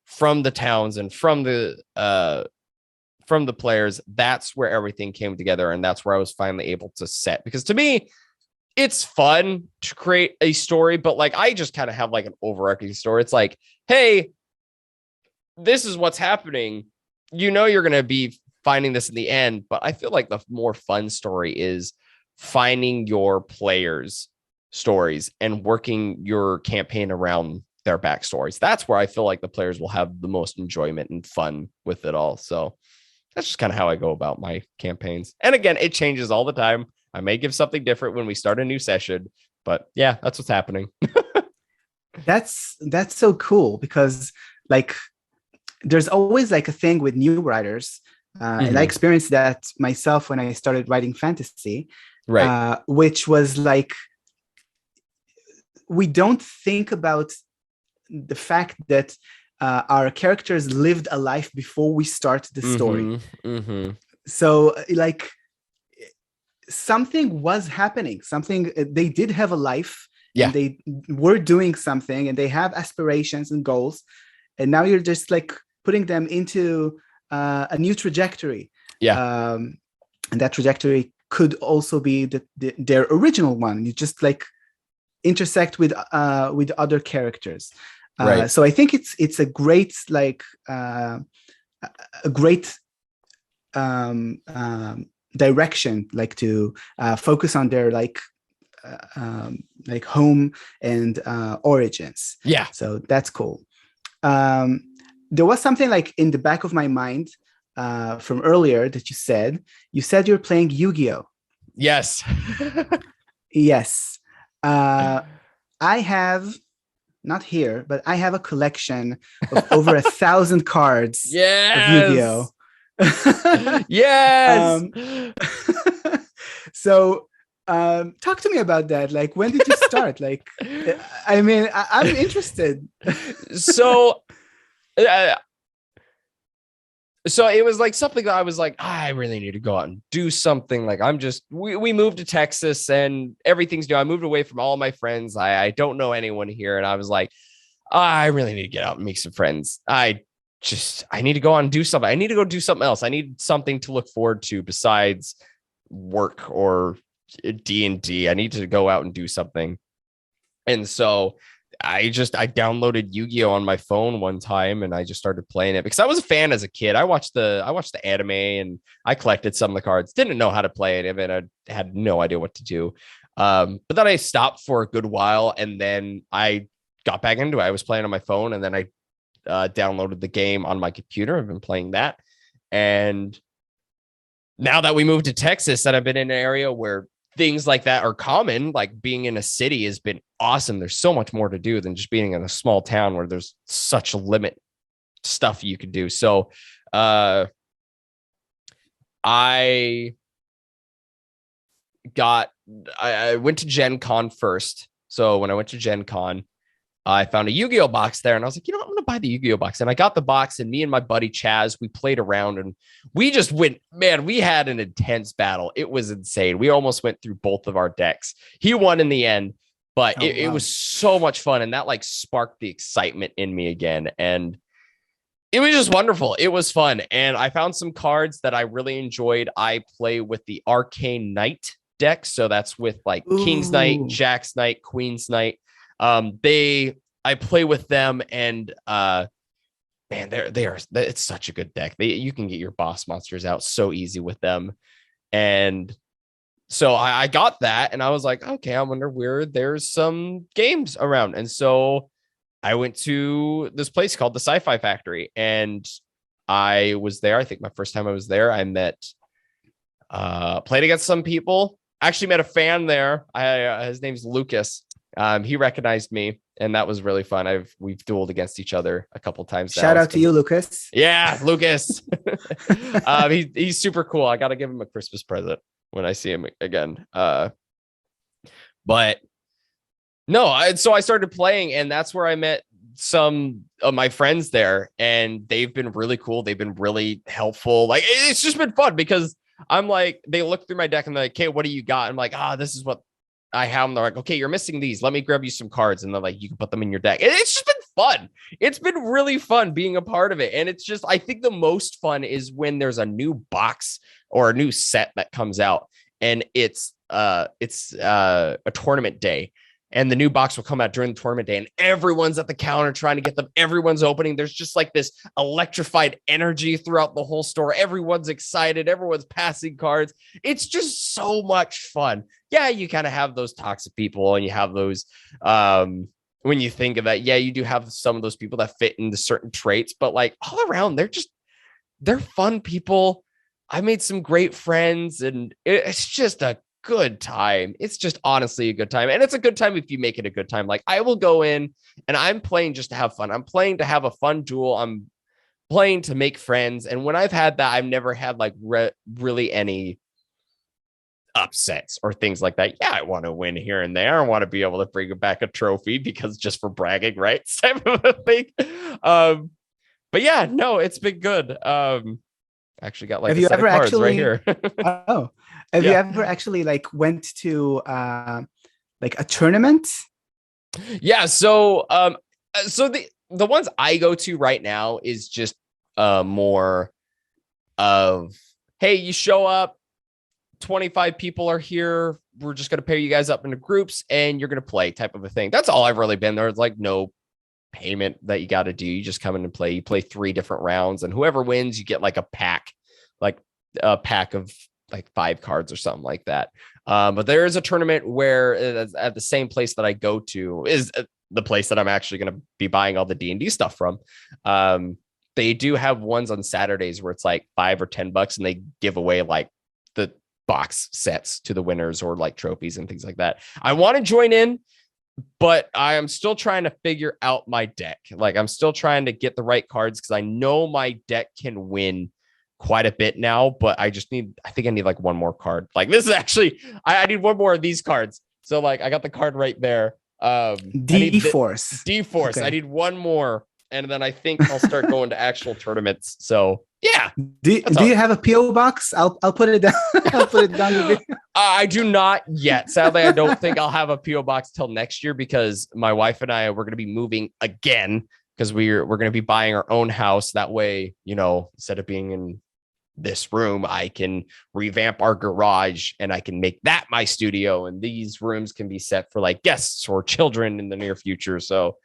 from the towns and from the players. That's where everything came together, and that's where I was finally able to set. Because to me, it's fun to create a story, but like I just kind of have like an overarching story. It's like, hey, this is what's happening. You know, you're going to be finding this in the end, but I feel like the more fun story is finding your players' stories and working your campaign around their backstories. That's where I feel like the players will have the most enjoyment and fun with it all. So that's just kind of how I go about my campaigns. And again, it changes all the time. I may give something different when we start a new session, but yeah, that's what's happening. That's so cool, because like, there's always like a thing with new writers, and I experienced that myself when I started writing fantasy, right? Which was like, we don't think about the fact that our characters lived a life before we start the story. So like, something was happening, something, they did have a life, and they were doing something, and they have aspirations and goals, and now you're just like putting them into a new trajectory. And that trajectory could also be their original one. You just like intersect with other characters. Right. So I think it's a great a great direction, like to focus on their like home and origins. Yeah. So that's cool. There was something like in the back of my mind from earlier that you said. You said you're playing Yu-Gi-Oh. Yes. Yes. I have, not here, but I have a collection of over 1,000 cards of Yu-Gi-Oh. Yes. So talk to me about that. Like, when did you start? Like, I mean, I'm interested. So it was like something that I was like, I really need to go out and do something. Like, we moved to Texas and everything's new. I moved away from all my friends. I don't know anyone here. And I was like, I really need to get out and make some friends. I need to go out and do something. I need to go do something else. I need something to look forward to besides work or D&D. I need to go out and do something. And so I downloaded Yu-Gi-Oh on my phone one time and I just started playing it because I was a fan as a kid. I watched the anime and I collected some of the cards. Didn't know how to play it. I mean, I had no idea what to do. But then I stopped for a good while and then I got back into it. I was playing on my phone and then I downloaded the game on my computer. I've been playing that. And now that we moved to Texas and I've been in an area where things like that are common, like being in a city has been awesome. There's so much more to do than just being in a small town where there's such a limit stuff you could do. So I went to Gen Con first. So when I went to Gen Con, I found a Yu-Gi-Oh box there and I was like, I'm going to buy the Yu-Gi-Oh box. And I got the box and me and my buddy Chaz, we played around and we just went, man, we had an intense battle. It was insane. We almost went through both of our decks. He won in the end, but it was so much fun. And that like sparked the excitement in me again. And it was just wonderful. It was fun. And I found some cards that I really enjoyed. I play with the Arcane Knight deck. So that's with like King's Knight, Jack's Knight, Queen's Knight. I play with them and man, it's such a good deck. You can get your boss monsters out so easy with them. And so I got that and I was like, okay, I wonder where there's some games around. And so I went to this place called the Sci-Fi Factory and I was there. I think my first time I was there, I played against some people. Actually met a fan there. His name's Lucas. He recognized me and that was really fun. We've dueled against each other a couple times. Shout out to you, Lucas. Yeah, Lucas. He's super cool. I got to give him a Christmas present when I see him again. But no, so I started playing and that's where I met some of my friends there and they've been really cool. They've been really helpful. Like it's just been fun because I'm like, they look through my deck and they're like, okay, what do you got? I'm like, this is what I have. And they're like, okay, you're missing these. Let me grab you some cards. And they're like, you can put them in your deck. And it's just been fun. It's been really fun being a part of it. And it's just, I think the most fun is when there's a new box or a new set that comes out and it's a tournament day. And the new box will come out during the tournament day and everyone's at the counter trying to get them. Everyone's opening. There's just like this electrified energy throughout the whole store. Everyone's excited. Everyone's passing cards. It's just so much fun. Yeah, you kind of have those toxic people and you have those, when you think of that, yeah, you do have some of those people that fit into certain traits, but like all around, they're fun people. I made some great friends and it's just a good time. It's just honestly a good time. And it's a good time if you make it a good time. Like I will go in and I'm playing just to have fun. I'm playing to have a fun duel. I'm playing to make friends. And when I've had that, I've never had like really any upsets or things like that. Yeah, I want to win here and there. I want to be able to bring back a trophy because just for bragging, right? Type of a thing. But yeah, no, it's been good. Actually got like have a you set ever of cards actually right here. Have you ever actually like went to like a tournament? Yeah, so the ones I go to right now is just more of, hey, you show up, 25 people are here. We're just going to pair you guys up into groups and you're going to play type of a thing. That's all I've really been. There's like no payment that you got to do. You just come in and play. You play 3 different rounds, and whoever wins, you get like a pack of like 5 cards or something like that. But there is a tournament where at the same place that I go to is the place that I'm actually going to be buying all the D&D stuff from. They do have ones on Saturdays where it's like $5 or $10 and they give away like the box sets to the winners or like trophies and things like that. I want to join in, but I am still trying to figure out my deck. Like I'm still trying to get the right cards because I know my deck can win quite a bit now, but I think I need like one more card. Like this is actually, I need one more of these cards. So like I got the card right there. D-Force. D-Force. Okay. I need one more. And then I think I'll start going to actual tournaments. So yeah. Do you have a PO box? I'll put it down. I'll put it down. I do not yet. Sadly, I don't think I'll have a PO box till next year because my wife and we're going to be moving again because we're going to be buying our own house. That way, instead of being in this room, I can revamp our garage and I can make that my studio. And these rooms can be set for like guests or children in the near future. So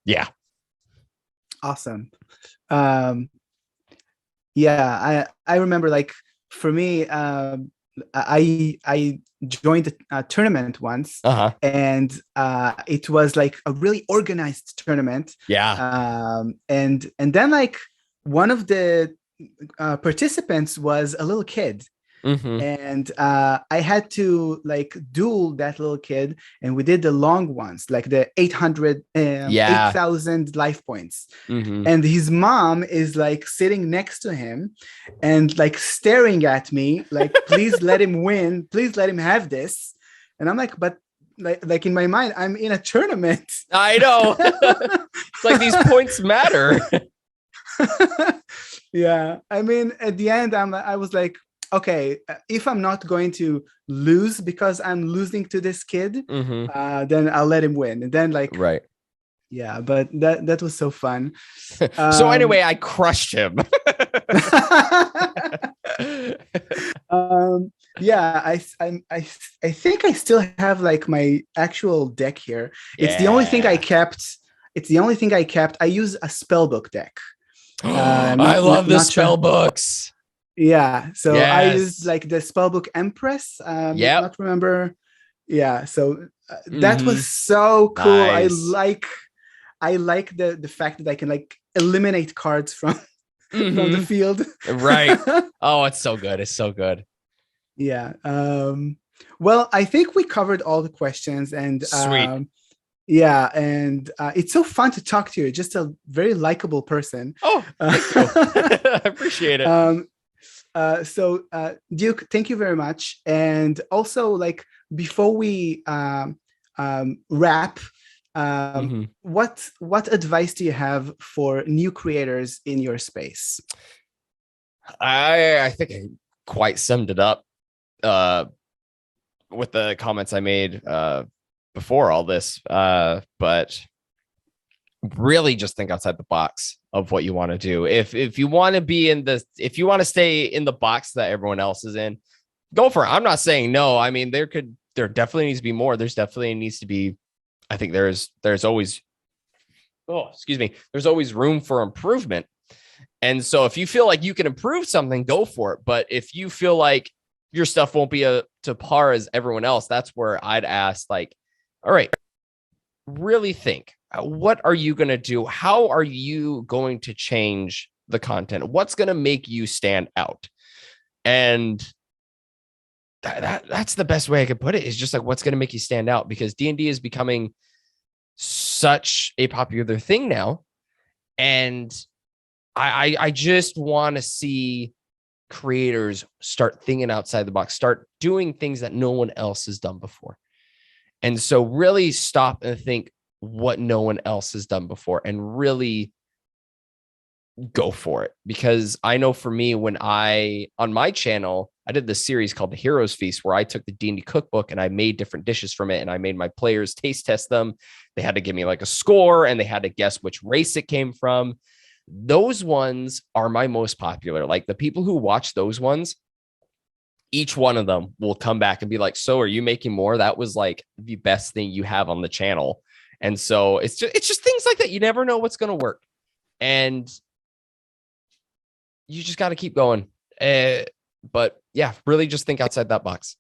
yeah. Awesome. Yeah, I remember like for me, I joined a tournament once and it was like a really organized tournament. Yeah. And then like one of the participants was a little kid. Mm-hmm. And I had to like duel that little kid, and we did the long ones, like the 8,000 life points. Mm-hmm. And his mom is like sitting next to him and like staring at me, like, please let him win, please let him have this. And I'm like, but like in my mind, I'm in a tournament. I know. It's like these points matter. Yeah, I mean, at the end, I was like, okay, if I'm not going to lose because I'm losing to this kid, then I'll let him win. And then like, right. Yeah, but that was so fun. So anyway, I crushed him. Yeah, I think I still have like my actual deck here. Yeah. It's the only thing I kept. I use a spellbook deck. I love the spell books. Yeah, so yes. I used like the spellbook Empress. Not remember. Yeah, so that was so cool. Nice. I like the fact that I can like eliminate cards from from the field. Right. Oh, it's so good. It's so good. Yeah. Well, I think we covered all the questions, and sweet. Yeah, and it's so fun to talk to you. Just a very likable person. Oh, thank you. I appreciate it. So Duke, thank you very much. And also, like, before we wrap, what advice do you have for new creators in your space? I think I quite summed it up with the comments I made before all this, but really just think outside the box of what you want to do. If you want to be if you want to stay in the box that everyone else is in, go for it. I'm not saying no. I mean, there definitely needs to be more. There's definitely needs to be, I think there's always, there's always room for improvement. And so if you feel like you can improve something, go for it. But if you feel like your stuff won't be to par as everyone else, that's where I'd ask, like, all right, really think, what are you going to do? How are you going to change the content? What's going to make you stand out? And that's the best way I could put it, is just like, what's going to make you stand out? Because D&D is becoming such a popular thing now. And I just want to see creators start thinking outside the box, start doing things that no one else has done before. And so really stop and think what no one else has done before and really go for it. Because I know for me, when on my channel, I did this series called The Heroes Feast, where I took the D&D cookbook and I made different dishes from it. And I made my players taste test them. They had to give me like a score and they had to guess which race it came from. Those ones are my most popular. Like the people who watch those ones, each one of them will come back and be like, so are you making more? That was like the best thing you have on the channel. And so it's just things like that. You never know what's going to work. And you just got to keep going. But yeah, really just think outside that box.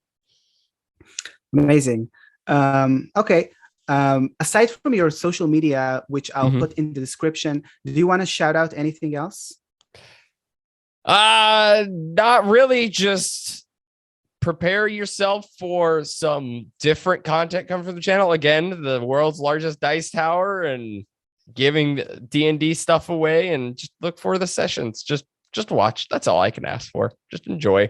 Amazing. Okay. Aside from your social media, which I'll put in the description, do you want to shout out anything else? Not really. Just prepare yourself for some different content coming from the channel. Again, the world's largest dice tower and giving D&D stuff away, and just look for the sessions. Just watch. That's all I can ask for. Just enjoy.